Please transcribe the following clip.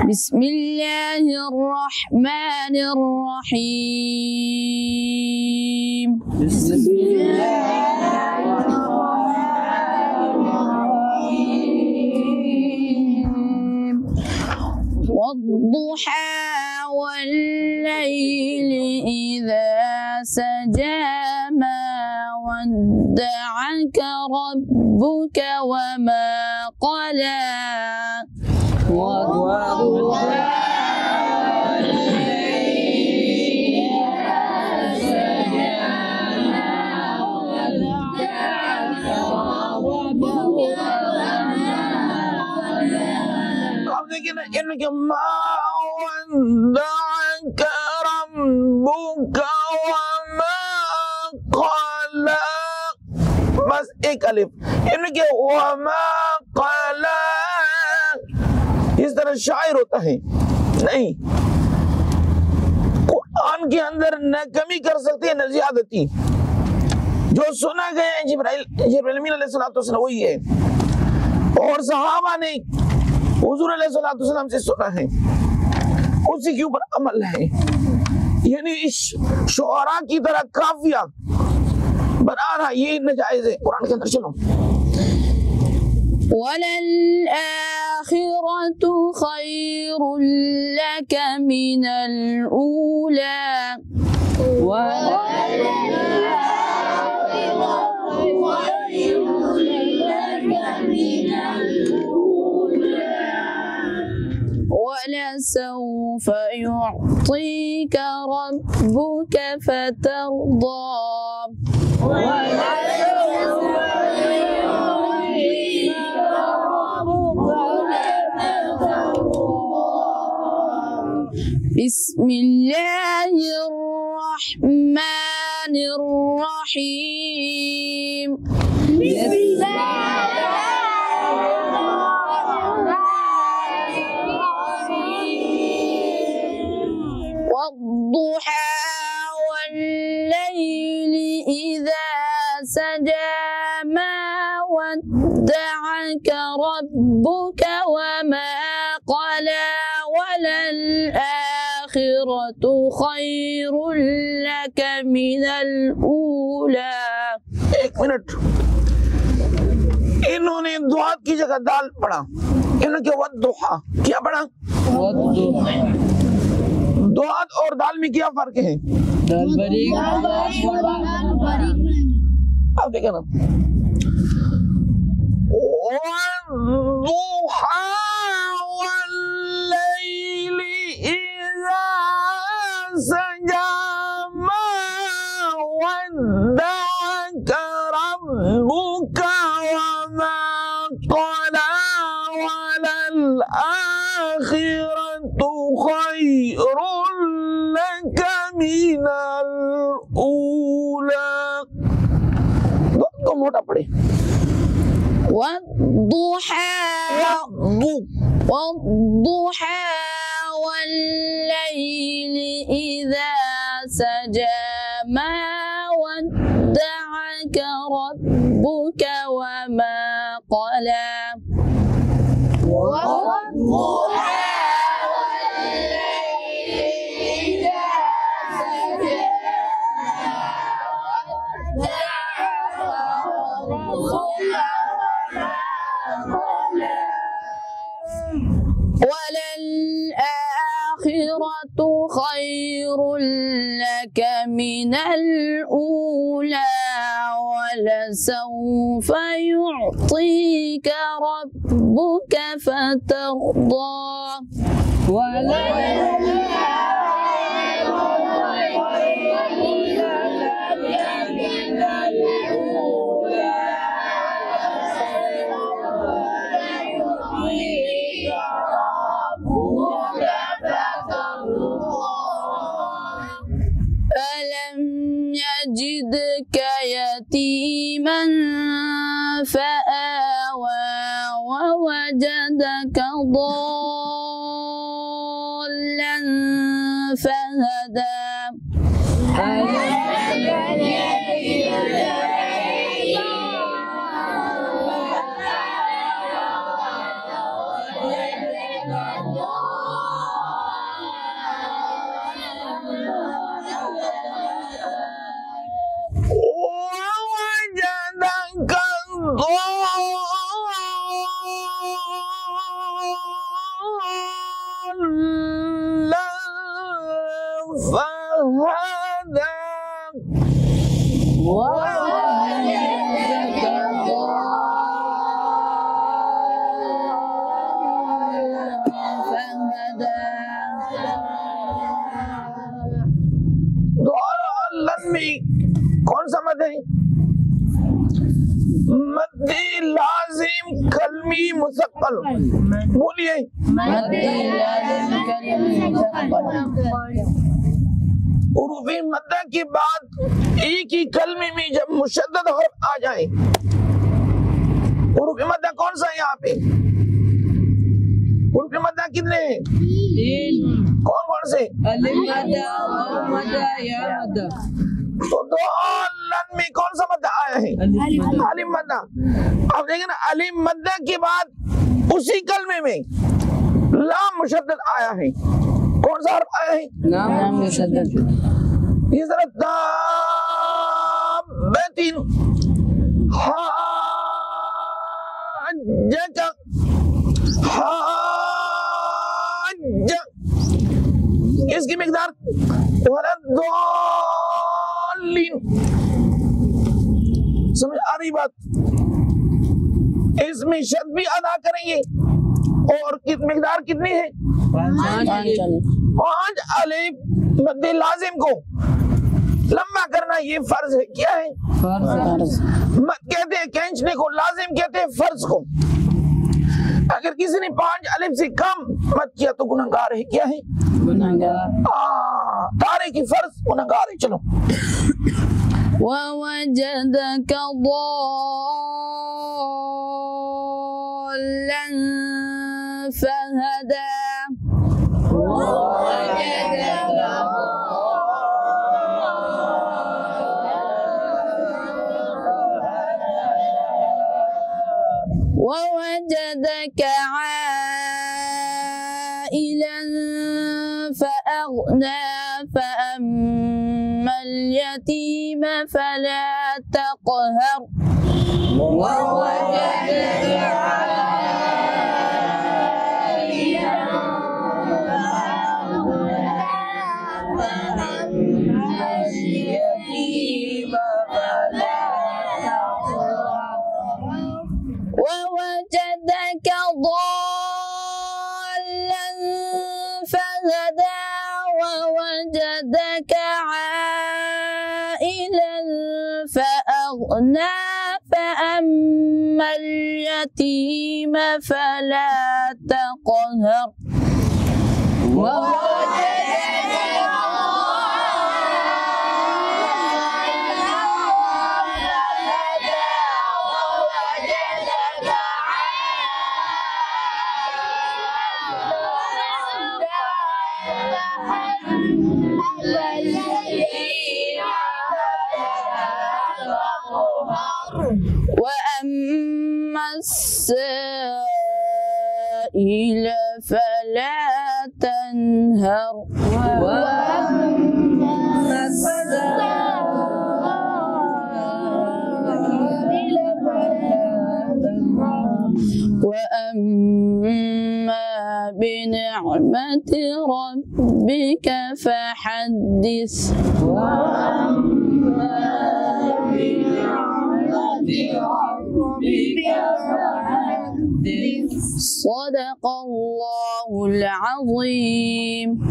بسم الله الرحمن الرحيم. بسم الله الرحمن الرحيم. والضحى والليل إذا سجى ما ودعك ربك وما قلى. إنك ما ودعك ربك وما قلى. बस एक अलिफ इनके वमा क़ला इस तरह शायर होता है नहीं। कुरान के अंदर न कमी कर सकती है न ज़्यादती। जो सुना गया है जिब्राइल अलैहिस्सलाम वही है और सहाबा ने हुजूर अलैहिस्सलाम से सुना है, उसी के ऊपर अमल है। यानी इस शुअरा की तरह काफिया बना रहा, ये नाजायज है कुरान के अंदर। चलो वलल-आखिरतु खैरुल लक मिनल ऊला। ولسوف يعطيك ربك فترضى. بسم الله الرحمن الرحيم. بسم الله والضحى والليل إذا سجى ما ودعك ربك وما قلى. وللآخرة خير لك من الأولى. एक मिनट, इन्होंने दुआ की जगह दाल पढ़ा, इन्होंने वद्दुहा क्या पढ़ा? दुआ और दाल में क्या फर्क है? अब देखना वद्दुहा वल्लैलि इज़ा सजा मा वद्दअक रब्बुक वमा क़ला वलल आखिरतु खैरुल लक मिनल ऊला। तो मोटा पड़े والضحى والليل إذا سجى ما ودعك ربك وما قلى. والضحى والليل إذا سجى وللآخرة خير لك من الأولى. ولسوف يعطيك ربك فترضى. ألم يجدك يتيما فآوى ووجدك ضالا فهدى. ضالا فهدى ووجدك ضالا में कौन सा मद है? मद लाजिम कलमी मुसक्कल। बोलिए उर्फ़ी मद्दा के बाद एक ही कलमे में जब मुशद्दद हर्फ आ जाए, उर्फ़ी मद्दा कौन सा है यहाँ पे? उर्फ़ी मद्दा कितने हैं? कौन कौन से? अलिफ मद्दा, वाव मद्दा, या मद्दा। तो दोलन में कौन सा मद्दा आया है? अलिफ मद्दा। अब देखें ना, अलिफ मद्दा के बाद उसी कलमे में लाम मुशद्दद आया है। कौन सा हर्फ आया है? लाम मुशद्दद। ये जरा दाबतिन हाज्जका हाज्ज, इसकी मिकदार वलद्दालिन। समझ आ रही बात? इसमें शद भी अदा करेंगे और मिकदार कितनी है? 5 अलिफ मद्दे लाजिम को लंबा करना ये फर्ज है। क्या है? मद कहते हैं खींचने को, लाजिम कहते हैं फर्ज को। अगर किसी ने 5 अलिफ से कम मद किया तो गुनहगार है। क्या है? गुनहगार। तारे की फर्ज गुनहगार है। चलो ووجدك ضالا فهدى ووجدك عائلا فأغنى فأما اليتيم فلا تقهر ووجدك عائلا فأما اليتيم فلا تقهر ووجدك ضالا فهدى ووجدك عائلا فأغنى فأما اليتيم فلا تقهر وأما السائل فلا تنهر وأما السائل وأما بنعمة ربك فحدث وأما بنعمة ربك فحدث. صدق الله العظيم.